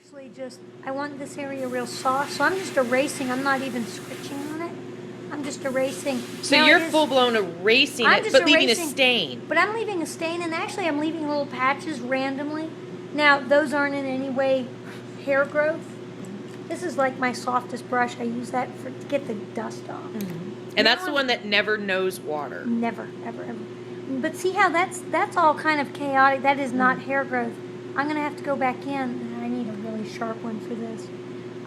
Actually, I want this area real soft, so I'm just erasing. I'm not even scratching on it. I'm just erasing. So now you're full-blown erasing it, but leaving a stain. But I'm leaving a stain, and actually I'm leaving little patches randomly. Now, those aren't in any way hair growth. This is like my softest brush. I use that to get the dust off. Mm-hmm. And that's the one that never knows water. Never, ever, ever. But see how that's all kind of chaotic. That is not hair growth. I'm going to have to go back in. I need a really sharp one for this.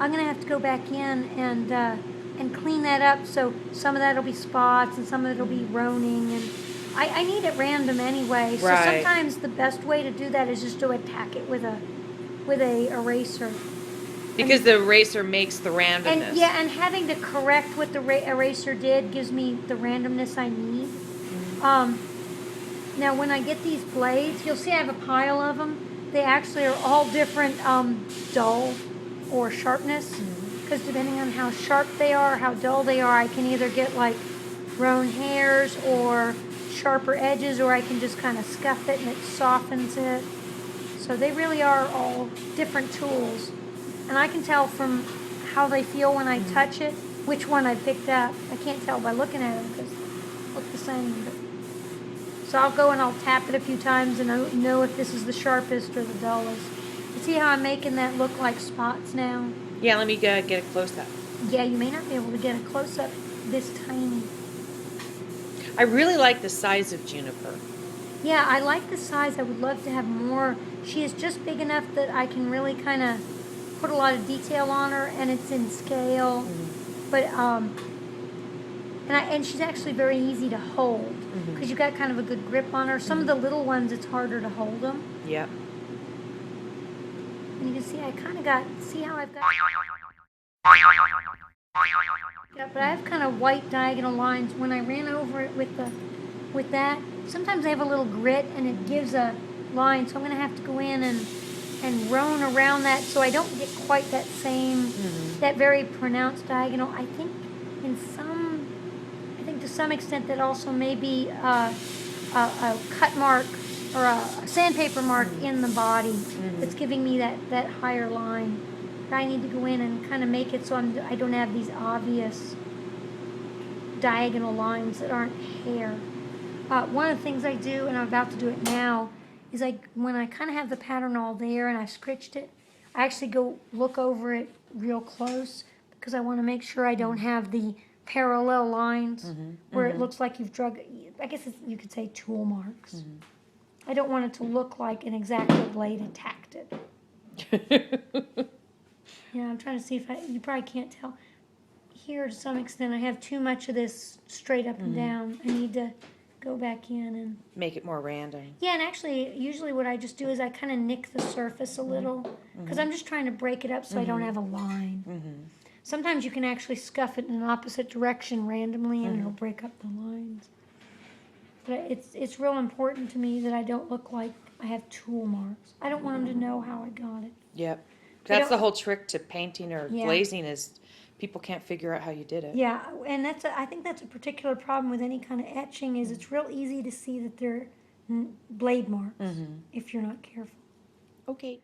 I'm going to have to go back in and clean that up. So some of that will be spots and some of it will be roning. And I need it random anyway. So sometimes the best way to do that is just to attack it with a eraser. Because the eraser makes the randomness. And having to correct what the eraser did gives me the randomness I need. Now when I get these blades, you'll see I have a pile of them. They actually are all different dull or sharpness. Because depending on how sharp they are, how dull they are, I can either get like grown hairs or sharper edges, or I can just kind of scuff it and it softens it. So they really are all different tools. And I can tell from how they feel when I touch it, which one I picked up. I can't tell by looking at them because they look the same. So I'll go and I'll tap it a few times and I'll know if this is the sharpest or the dullest. You see how I'm making that look like spots now? Yeah, let me get a close-up. Yeah, you may not be able to get a close-up this tiny. I really like the size of Juniper. Yeah, I like the size. I would love to have more. She is just big enough that I can really kind of put a lot of detail on her, and it's in scale. But and she's actually very easy to hold because you got kind of a good grip on her. Some of the little ones, it's harder to hold them. Yep. And you can see I kind of see how I've got. Yeah, but I have kind of white diagonal lines. When I ran over it with that, sometimes they have a little grit and it gives a line. So I'm going to have to go in and roan around that so I don't get quite that same, that very pronounced diagonal. I think to some extent that also may be a cut mark or a sandpaper mark in the body that's giving me that higher line. But I need to go in and kind of make it so I don't have these obvious diagonal lines that aren't hair. One of the things I do, and I'm about to do it now, is when I kind of have the pattern all there and I've scritched it, I actually go look over it real close because I want to make sure I don't have the parallel lines where it looks like you've drug, I guess you could say tool marks. I don't want it to look like an X-Acto blade attacked it. Yeah, I'm trying to see if you probably can't tell. Here, to some extent, I have too much of this straight up and down. I need to go back in and make it more random. Yeah, and actually, usually what I just do is I kind of nick the surface a little because I'm just trying to break it up so I don't have a line. Sometimes you can actually scuff it in an opposite direction randomly and it'll break up the lines. But it's real important to me that I don't look like I have tool marks. I don't want them to know how I got it. Yep. That's the whole trick to painting or glazing is people can't figure out how you did it. Yeah, and I think that's a particular problem with any kind of etching is it's real easy to see that they're blade marks if you're not careful. Okay.